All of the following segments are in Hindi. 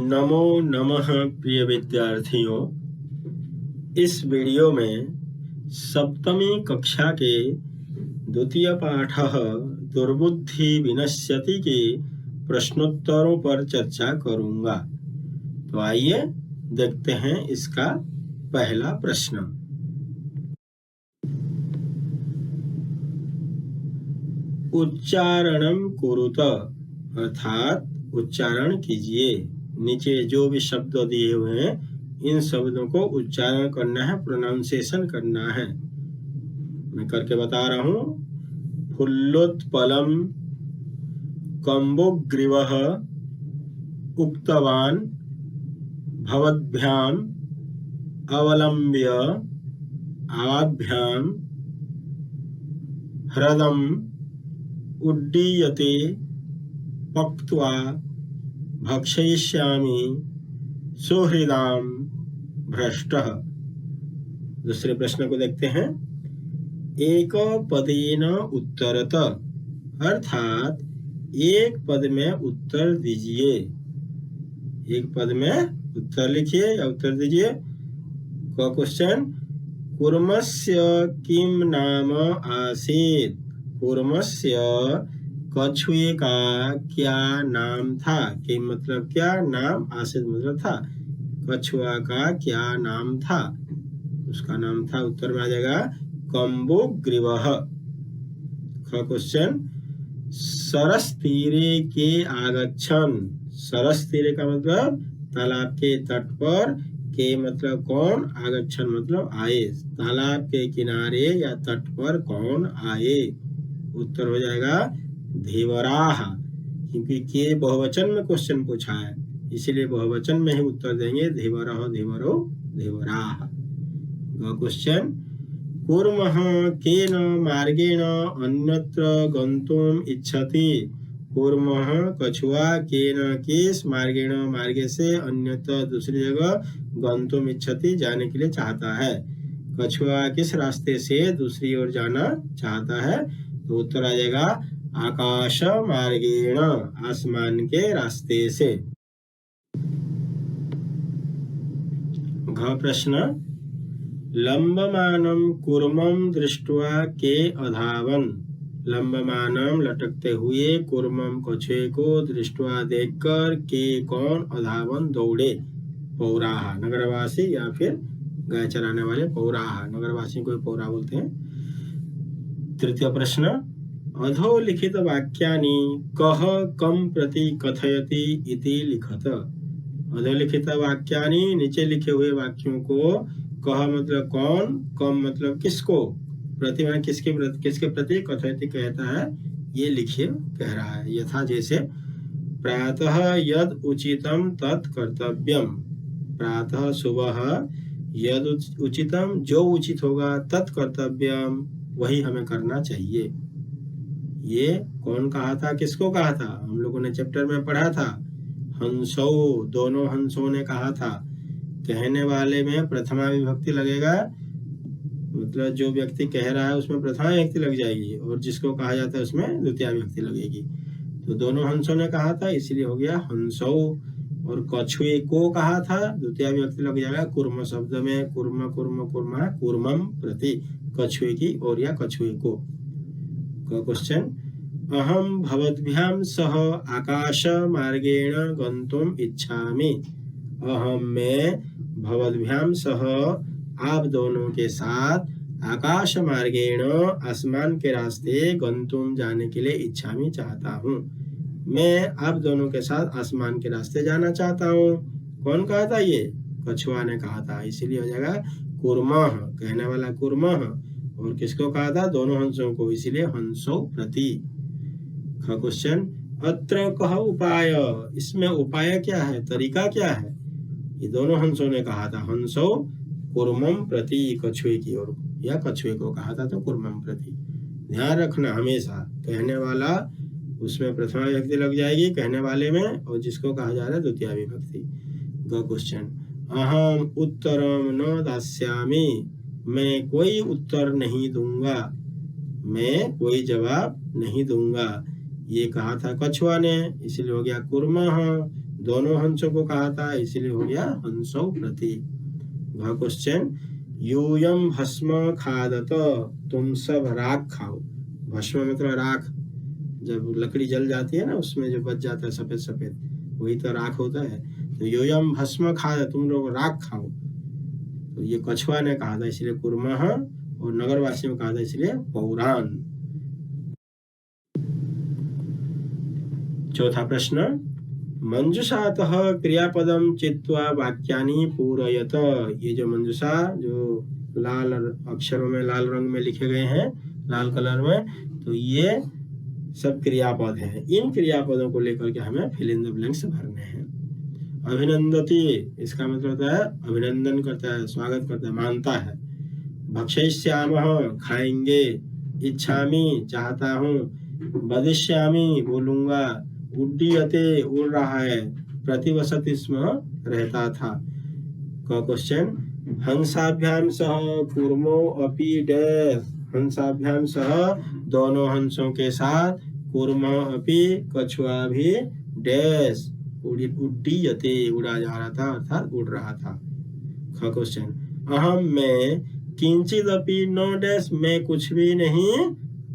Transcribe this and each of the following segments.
नमो नमः प्रिय विद्यार्थियों। इस वीडियो में सप्तमी कक्षा के द्वितीय पाठ दुर्बुद्धि विनश्यति के प्रश्नोत्तरों पर चर्चा करूंगा। तो आइए देखते हैं इसका पहला प्रश्न। उच्चारणम कुरुत अर्थात उच्चारण कीजिए। नीचे जो भी शब्द दिए हुए हैं इन शब्दों को उच्चारण करना है, प्रोनाउंसिएशन करना है। मैं करके बता रहा हूँ। फुल्लोत्पलम कम्बुग्रीवः उक्तवान भवद्भ्याम अवलंब्य आवाभ्याम ह्रदम उड्डीयते पक्त्वा भक्षयिष्यामि सुहृदाम भ्रष्टः। दूसरे प्रश्न को देखते हैं। एक पदेन उत्तरत अर्थात एक पद में उत्तर दीजिए। एक पद में उत्तर लिखिए या उत्तर दीजिए। क्वेश्चन, कूर्मस्य किम नाम आसीत्। कूर्मस्य कछुए का क्या नाम था। कि मतलब क्या, नाम, आसीत् मतलब था। कछुआ का क्या नाम था, उसका नाम था। उत्तर में आ जाएगा कम्बुग्रीवः। क्वेश्चन, सरसतीरे के आगच्छन्। सरसतीरे का मतलब तालाब के तट पर, के मतलब कौन, आगच्छन् मतलब आए। तालाब के किनारे या तट पर कौन आए। उत्तर हो जाएगा धीवराः, क्योंकि के बहुवचन में क्वेश्चन पूछा है इसीलिए बहुवचन में ही उत्तर देंगे। धीवरः धीवरो धीवराः। क्वेश्चन, कूर्मः केन मार्गेण अन्यत्र गन्तुम् इच्छति। कूर्मः कछुआ केन किस मार्गेण मार्गे से अन्यत्र दूसरी जगह गन्तुम् इच्छति जाने के लिए चाहता है। कछुआ किस रास्ते से दूसरी ओर जाना चाहता है। तो उत्तर आ जाएगा आकाश मार्गेण, आसमान के रास्ते से। घ प्रश्न, लंबमानं कूर्मं दृष्ट्वा के अधावन। लंबमानं लटकते हुए, कूर्मं कछुए को, दृष्ट्वा देखकर, के कौन, अधावन दौड़े। पौराहा नगरवासी या फिर गाय चराने वाले पौराहा, नगरवासी को पौरा बोलते हैं। तृतीय प्रश्न, अधोलिखित वाक्यानि कः कम प्रति कथयति इति लिखत। अधोलिखित वाक्यानि नीचे लिखे हुए वाक्यों को कह मतलब कौन, कम मतलब किसको, प्रति में किसके प्रति, कथयति कहता है ये लिखिए कह रहा है। यथा जैसे प्रातः यद उचितम तत् कर्तव्यम। प्रातः सुबह यद उचितम जो उचित होगा, तत् कर्तव्यम वही हमें करना चाहिए। ये कौन कहा था, किसको कहा था, हम लोगों ने चैप्टर में पढ़ा था। हंसो, दोनों हंसों ने कहा था। कहने वाले में प्रथमा विभक्ति लगेगा, मतलब जो व्यक्ति कह रहा है उसमें प्रथमा विभक्ति लग जाएगी, और जिसको कहा जाता है उसमें द्वितीय विभक्ति लगेगी। तो दोनों हंसों ने कहा था इसलिए हो गया हंसो। और कछुए को कहा था, द्वितीय विभक्ति लग जाएगा कूर्म शब्द में। कूर्म कूर्म कूर्म कूर्मम प्रति, कछुए की और या कछुए को। क्वेश्चन, अहम भवद्भ्याम सह आकाश मार्गेण गन्तुम इच्छामि। अहम में भवद्भ्याम सह आप दोनों के साथ, आकाश मार्गेण आसमान के रास्ते, गन्तुम जाने के लिए, इच्छामि चाहता हूँ। मैं आप दोनों के साथ आसमान के रास्ते जाना चाहता हूँ। कौन कहा था ये, कछुआ ने कहा था, इसीलिए हो जाएगा कूर्मः, कहने वाला कूर्मः। और किसको कहा था, दोनों हंसों को, इसीलिए हंसो प्रति। क्वेश्चन, अत्र कः उपाय। इसमें उपाय क्या है, तरीका क्या है। ये दोनों हंसों ने कहा था हंसो कूर्मम प्रति, कछुए की ओर या कछुए को कहा था तो कूर्मम प्रति। ध्यान रखना हमेशा, कहने वाला उसमें प्रथमा विभक्ति लग जाएगी कहने वाले में, और जिसको कहा जा रहा है द्वितीय विभक्ति। क्वेश्चन, अहम उत्तरम न दास्यामि। मैं कोई उत्तर नहीं दूंगा, मैं कोई जवाब नहीं दूंगा। ये कहा था कछुआ ने, इसलिए हो गया कुर्मः। दोनों हंसों को कहा था, इसलिए हो गया हंसौ प्रति। क्वेश्चन, यूयम भस्म खादत, तुम सब राख खाओ। भस्म मतलब राख, जब लकड़ी जल जाती है ना उसमें जो बच जाता है सफेद सफेद, वही तो राख होता है। तो यूयम भस्म खादत, तुम लोग राख खाओ। तो ये कछुआ ने कहा था इसलिए कुर्मः, और नगरवासियों ने कहा था इसलिए पौराण। चौथा प्रश्न, मंजुषातः क्रियापदम चित्वा वाक्यानि पूरयत। ये जो मंजुषा जो लाल अक्षरों में लाल रंग में लिखे गए हैं, लाल कलर में, तो ये सब क्रियापद हैं। इन क्रियापदों को लेकर के हमें फिल इन द ब्लैंक्स भरने हैं। अभिनंदति, इसका मतलब होता है अभिनंदन करता है, स्वागत करता है, मानता है। भक्षयिष्यामः, खाएंगे। इच्छामि, चाहता हूँ। वदिष्यामि, बोलूंगा। उड्डीयते, उड़ रहा है। प्रतिवसति स्म, रहता था। क्वेश्चन, हंसाभ्याम सह कूर्मो अपि डैश। हंसाभ्याम सह, दोनों हंसों के साथ, कूर्मो अपि, कछुआ भी, डैश, उड्डीयते, उड़ा जा रहा था, अर्थात उड़ रहा था। क्वेश्चन, अहम, मैं, किंचिदपि न डैश, मैं कुछ भी नहीं,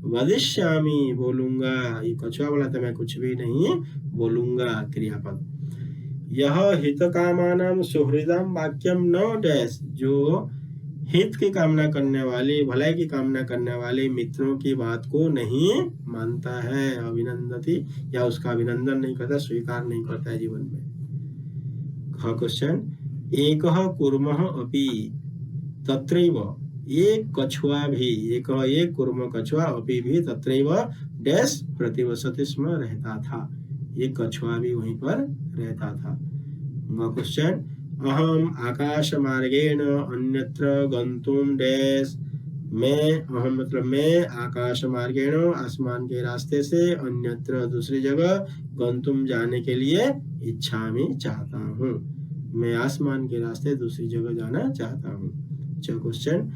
वदिष्यामि, बोलूंगा। ये कछुआ बोला था मैं कुछ भी नहीं बोलूंगा, क्रियापद। यह हितकामानां सुहृदं वाक्यम न डैश, जो हित की कामना करने वाले, भलाई की कामना करने वाले मित्रों की बात को नहीं मानता है। अभिनंदति, या उसका अभिनंदन नहीं करता, स्वीकार नहीं करता है जीवन में। क्वेश्चन, एकः कूर्मः अपि तत्रैव, एक कछुआ भी, एक कूर्म कछुआ, अपि भी, तत्रैव डैश, प्रतिवसति स्म, रहता था। एक कछुआ भी वहीं पर रहता था। क्वेश्चन, अहम आकाश मार्गेण अन्यत्र गंतुम डैश, मैं, अहम मतलब मैं, आकाश मार्गेण, आसमान के रास्ते से, अन्यत्र, दूसरी जगह, गंतुम, जाने के लिए, इच्छामि, चाहता हूँ। मैं आसमान के रास्ते दूसरी जगह जाना चाहता हूँ। क्वेश्चन,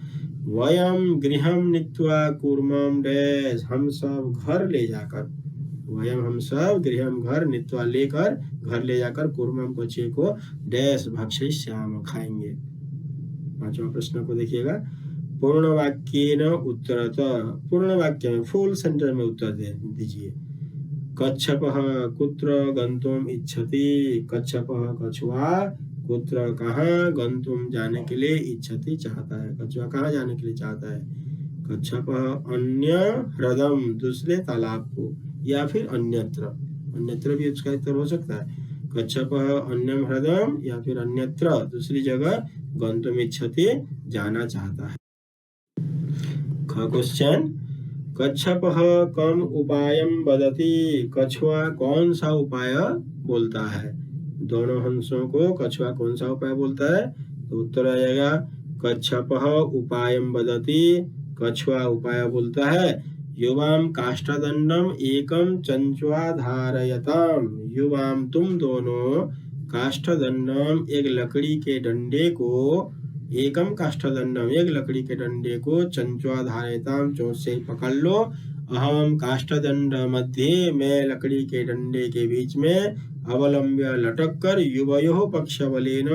वयम गृहम नीत्वा कूर्मम डैश, हम सब घर ले जाकर, वयम हम सब, गृहम घर, नीत्वा लेकर, घर ले जाकर, कूर्मम कछुए को, डैश, भक्षयिष्यामः, खाएंगे। पांचवा प्रश्न को देखिएगा, पूर्ण वाक्येन उत्तरत, पूर्ण वाक्य में, फुल सेंटेंस में उत्तर दीजिए। कच्छपः कुत्र गंतुम इच्छति, कच्छपः कछुआ, कुत्र कहाँ, गंतुम, जाने के लिए, इच्छति, चाहता है। कछुआ कहाँ जाने के लिए चाहता है। कच्छपः अन्य ह्रदम, दूसरे तालाब को, या फिर अन्यत्र, अन्यत्र भी उसका उत्तर हो सकता है। कच्छपः अन्यम ह्रदम, या फिर अन्यत्र, दूसरी जगह, गंतुम इच्छति, जाना चाहता है। क्वेश्चन, कच्छपः कम उपायम वदति, कछुआ कौन सा उपाय बोलता है। दोनों हंसों को कछुआ कौन सा उपाय बोलता है, तो उत्तर आ जाएगा, कच्छपः उपायम वदति, कछुआ उपाय बोलता है। युवाम काष्ठदंडम एकम चंचुआ धारयताम, युवाम, तुम दोनों, काष्ठदंडम, एक लकड़ी के डंडे को, एकम काष्ठदंडम, एक लकड़ी के डंडे को, चंचुआ धारयताम, चोंच से पकड़ लो। अहम काष्ठदंड मध्य, मैं लकड़ी के डंडे के बीच में, अवलंब्य, लटक कर, युवयोः पक्षबलेन,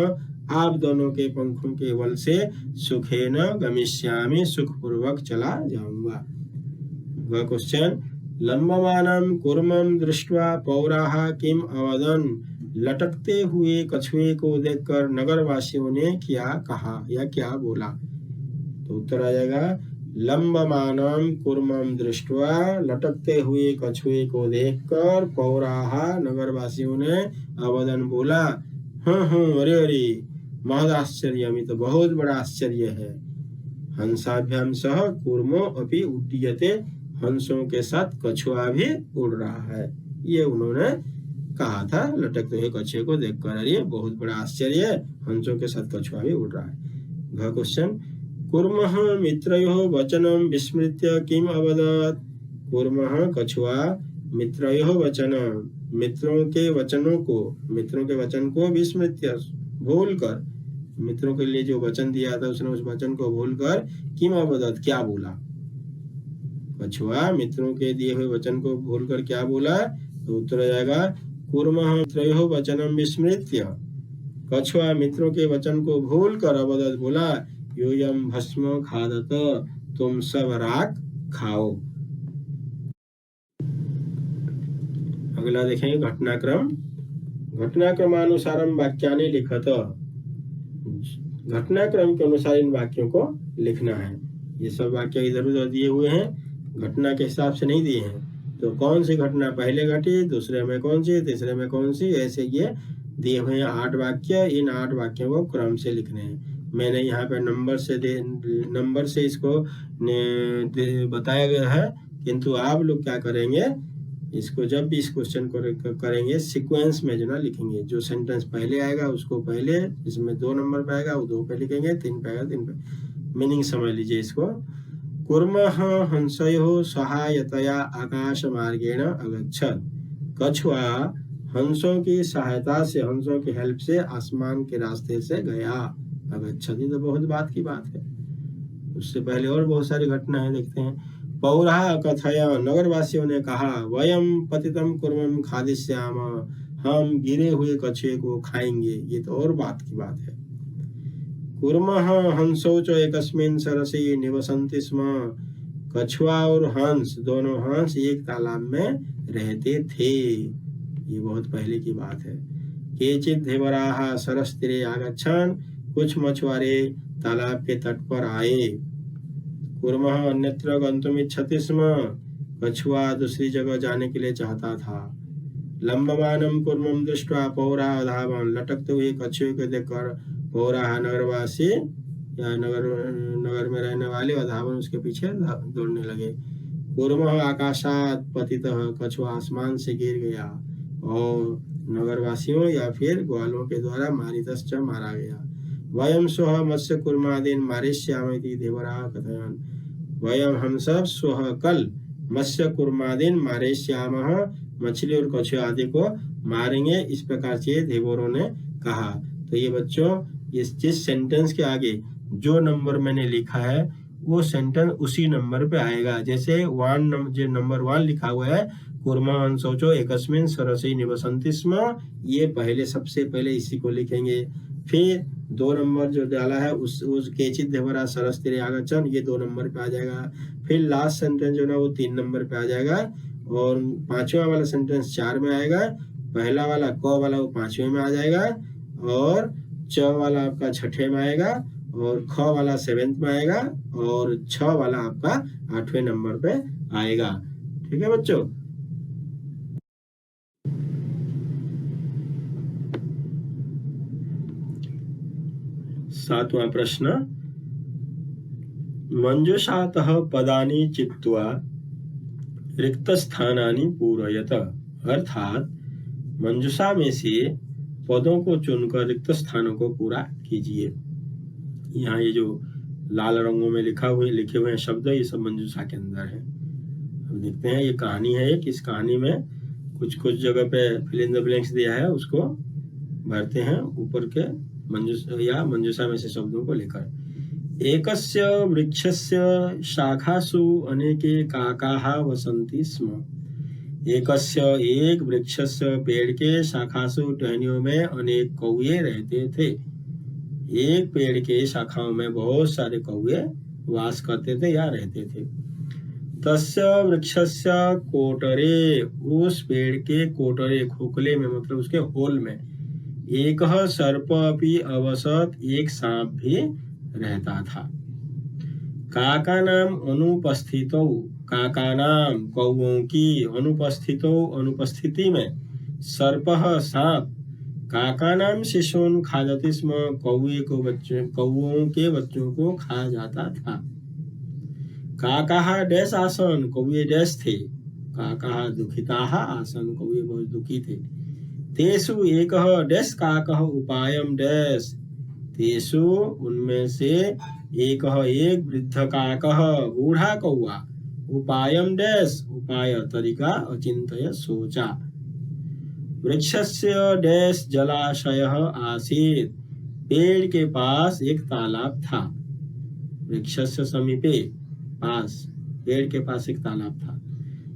आप दोनों के पंखों के बल से, सुखेन गमिष्यामि, सुखपूर्वक चला जाऊंगा। क्वेश्चन, लंबमानं कूर्मं दृष्ट्वा पौराः किम अवदन्, लटकते हुए कछुए को देखकर नगरवासियों ने क्या कहा या क्या बोला। तो उत्तर आ जाएगा, लंबमानं कूर्मं दृष्ट्वा, लटकते हुए कछुए को देखकर, पौराः, नगरवासियों ने, अवदन्, बोला, अरे अरे, महदाश्चर्यम्, ये तो बहुत बड़ा आश्चर्य है। हंसाभ्याम सह कूर्मो अपि उड्डीयते, हंसों के साथ कछुआ भी उड़ रहा है। ये उन्होंने कहा था लटकते हुए कछुए को देखकर, अरे बहुत बड़ा आश्चर्य है, हंसों के साथ कछुआ भी उड़ रहा है। क्वेश्चन, कूर्मः मित्रयोः वचनं विस्मृत्य किम अवदत्, कूर्मः कछुआ, मित्रयोः वचनं, मित्रों के वचनों को, मित्रों के वचन को, विस्मृत्य, भूल कर, मित्रों के लिए जो वचन दिया था उसने उस वचन को भूलकर, किम अवदत्, क्या बोला। कछुआ मित्रों के दिए हुए वचन को भूलकर क्या बोला? तो उत्तर हो जाएगा कूर्मः त्रयोः वचनम विस्मृत्य। कछुआ मित्रों के वचन को भूल कर अवदत बोला, यूयम भस्म खादत, तुम सब राख खाओ। अगला देखेंगे घटनाक्रम। घटनाक्रमानुसारम वाक्यानि लिखत। घटनाक्रम के अनुसार इन वाक्यों को लिखना है। ये सब वाक्य इधर उधर दिए हुए हैं, घटना के हिसाब से नहीं दिए हैं। तो कौन सी घटना पहले घटी, दूसरे में कौन सी, तीसरे में कौन सी, ऐसे ये दिए हुए हैं 8 वाक्य। इन 8 वाक्यों को क्रम से लिखने हैं। मैंने यहाँ पे नंबर से इसको बताया गया है, किंतु आप लोग क्या करेंगे, इसको जब भी इस क्वेश्चन को करेंगे सीक्वेंस में जो ना लिखेंगे। जो सेंटेंस पहले आएगा उसको पहले, जिसमें 2 नंबर पे आएगा वो 2 पे लिखेंगे, 3 पे आएगा 3 पे। मीनिंग समझ लीजिए इसको। कुर्मः हंसयोः सहायतया आकाश मार्गेण अगच्छत्। कछुआ हंसों की सहायता से, हंसों की हेल्प से आसमान के रास्ते से गया। अगच्छत्, ये तो बहुत बात की बात है। उससे पहले और बहुत सारी घटना है, देखते हैं। पौराः कथय, नगरवासियों ने कहा, वयम पतितं कुर्मं खादिष्याम, हम गिरे हुए कछुए को खाएंगे। ये तो और बात की बात है। कुर्मः हंसौ च एकस्मिन् सरसि निवसन्ति स्म। कछुआ और हंस, दोनों हंस एक तालाब में रहते थे। ये बहुत पहले की बात है। केचित् धीवराः सरस्तीरे आगच्छन्, कुछ मछुआरे तालाब के तट पर आए। कुर्मः अन्यत्र गन्तुमिच्छति स्म, कछुआ दूसरी जगह जाने के लिए चाहता था। लंबमानं कुर्मं दृष्ट्वा पौराः अधावन्, लटकते हुए कछुए को देखकर पौराः नगरवासी या नगर में रहने वाले अधावन उसके पीछे दौड़ने लगे। कुर्मः आकाशात् पतितः, कछुआ आसमान से गिर गया और नगरवासियों या फिर ग्वालों के द्वारा मारितश्च, मारा गया। वयम स्वः मत्स्य कुर्मादीन मारिष्यामि देवराः कथयन्, वयम हम सब स्वः कल मत्स्य कुर्मादीन मारिष्यामः, मछली और कछुए आदि को मारेंगे, इस प्रकार से देवरों ने कहा। तो ये बच्चों, इस जिस सेंटेंस के आगे जो नंबर मैंने लिखा है वो सेंटेंस उसी नंबर पे आएगा। जैसे जो नंबर 1 लिखा हुआ है, कुर्मः हंसौ च एकस्मिन् सरसि निवसन्ति स्म, ये पहले सबसे पहले इसी को लिखेंगे। फिर 2 नंबर जो डाला है उस केचित् धीवराः सरस्तीरे आगच्छन्, ये 2 नंबर पे आ जाएगा। फिर लास्ट सेंटेंस जो ना वो 3 नंबर पे आ जाएगा और 5वां वाला सेंटेंस 4 में आएगा। पहला वाला क वाला वो 5वें में आ जाएगा और च वाला आपका 6ठे में आएगा और ख वाला 7th में आएगा और 6 वाला आपका 8वें नंबर पे आएगा। ठीक है बच्चों। सातवां प्रश्न, मंजुषातः पदानि चित्वा रिक्तस्थानानि पूरयत। अर्थात मंजुषा में से पदों को चुनकर रिक्त स्थानों को पूरा कीजिए। यहाँ ये जो लाल रंगों में लिखे हुए शब्द, ये सब मंजुषा के अंदर है। अब देखते हैं, ये कहानी है एक, इस कहानी में कुछ जगह पे फिल इन द ब्लैंक्स दिया है, उसको भरते हैं ऊपर के मंजुषा में से शब्दों को लेकर। एकस्य वृक्षस्य शाखासु अनेके काकाः वसन्ति स्म। एकस्य, एक वृक्षस्य, पेड़ के, शाखासु, टहनियों में, अनेक कौए रहते थे। एक पेड़ के शाखाओं में बहुत सारे कौए वास करते थे या रहते थे। तस्य वृक्षस्य कोटरे, उस पेड़ के कोटरे, खोखले में मतलब उसके होल में, एक सर्प अपि अवसत, एक सांप भी रहता था। काका नाम अनुपस्थितौ, काका नाम कौओं की, अनुपस्थितौ अनुपस्थिति में, सर्पः सांप, काका नाम शिशून् खादति स्म, कौओं के बच्चों को खा जाता था। काकाः डैश आसन, कौए डैश थे। काकाः दुखिताः आसन, कौए बहुत दुखी थे। तेषु एकः डैश काकः उपायं डैश, तेषु उनमें से एक वृद्ध काकः, बूढ़ा कौआ, उपायम डैश, उपाय तरीका, अचिंतय सोचा। वृक्षस्य डैश जलाशयः आसीत्, पेड़ के पास एक तालाब था। वृक्षस्य समीपे, पास, पेड़ के पास एक तालाब था।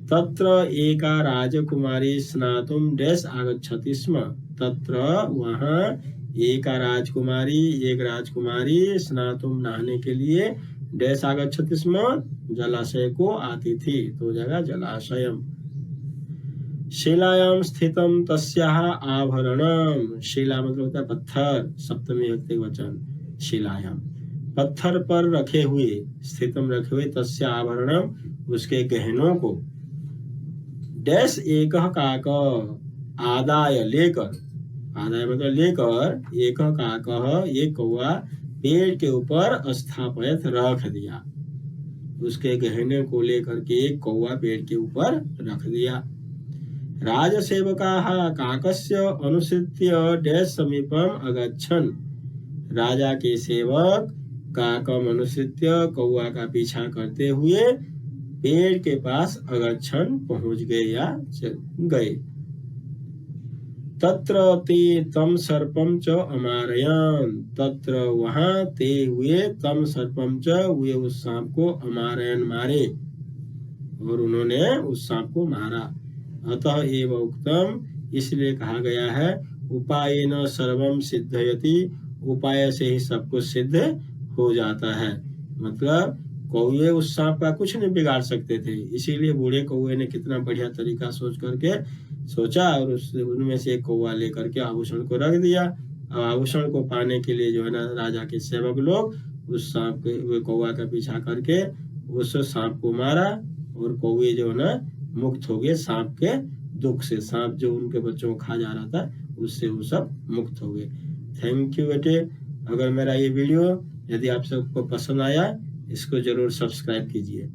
तत्र एका राजकुमारी स्नातुम डैश आगच्छति स्म। तत्र वहाँ एक राजकुमारी स्नातुम नहाने के लिए डैश आगच्छति स्म जलाशय को आती थी। तो जगह जलाशयम। शिलायां स्थितम तस्याः आभरणम। शिला मतलब होता है पत्थर, सप्तमी विभक्ति वचन। शिलायां पत्थर पर रखे हुए, स्थितम रखे हुए, तस्या आभरणम उसके गहनों को, डैश एक काक आदाय लेकर, आदाय मतलब लेकर, एक काक एक कौवा पेड़ के ऊपर स्थापित रख दिया। उसके गहने को लेकर के एक कौवा पेड़ के ऊपर रख दिया। राजसेवकाः काकस्य अनुसृत्य डैश समीपम अगच्छन्। राजा के सेवक काकम अनुसृत्य कौवा का पीछा करते हुए पेड़ के पास अगच्छन् पहुंच गए या गए। तत्र ते तम सर्पम च अमारयन्। तत्र वहां ते हुए, तम सर्पम च हुए उस सांप को, अमारयन् मारे, और उन्होंने उस सांप को मारा। अतः एव उक्तम इसलिए कहा गया है, उपायेन सर्वम सिद्धयति, उपाय से ही सब कुछ सिद्ध हो जाता है। मतलब कौवे उस सांप का कुछ नहीं बिगाड़ सकते थे, इसीलिए बूढ़े कौवे ने कितना बढ़िया तरीका सोच करके सोचा और उनमें से एक कौवा लेकर के आभूषण को रख दिया। अब आभूषण को पाने के लिए जो है ना, राजा के सेवक लोग उस सांप के, कौवा का पीछा करके उस सांप को मारा, और कौवे जो है ना मुक्त हो गए सांप के दुख से। सांप जो उनके बच्चों को खा जा रहा था, उससे वो सब मुक्त हो गए। थैंक यू बेटे। अगर मेरा ये वीडियो यदि आप सबको पसंद आया, इसको जरूर सब्सक्राइब कीजिए।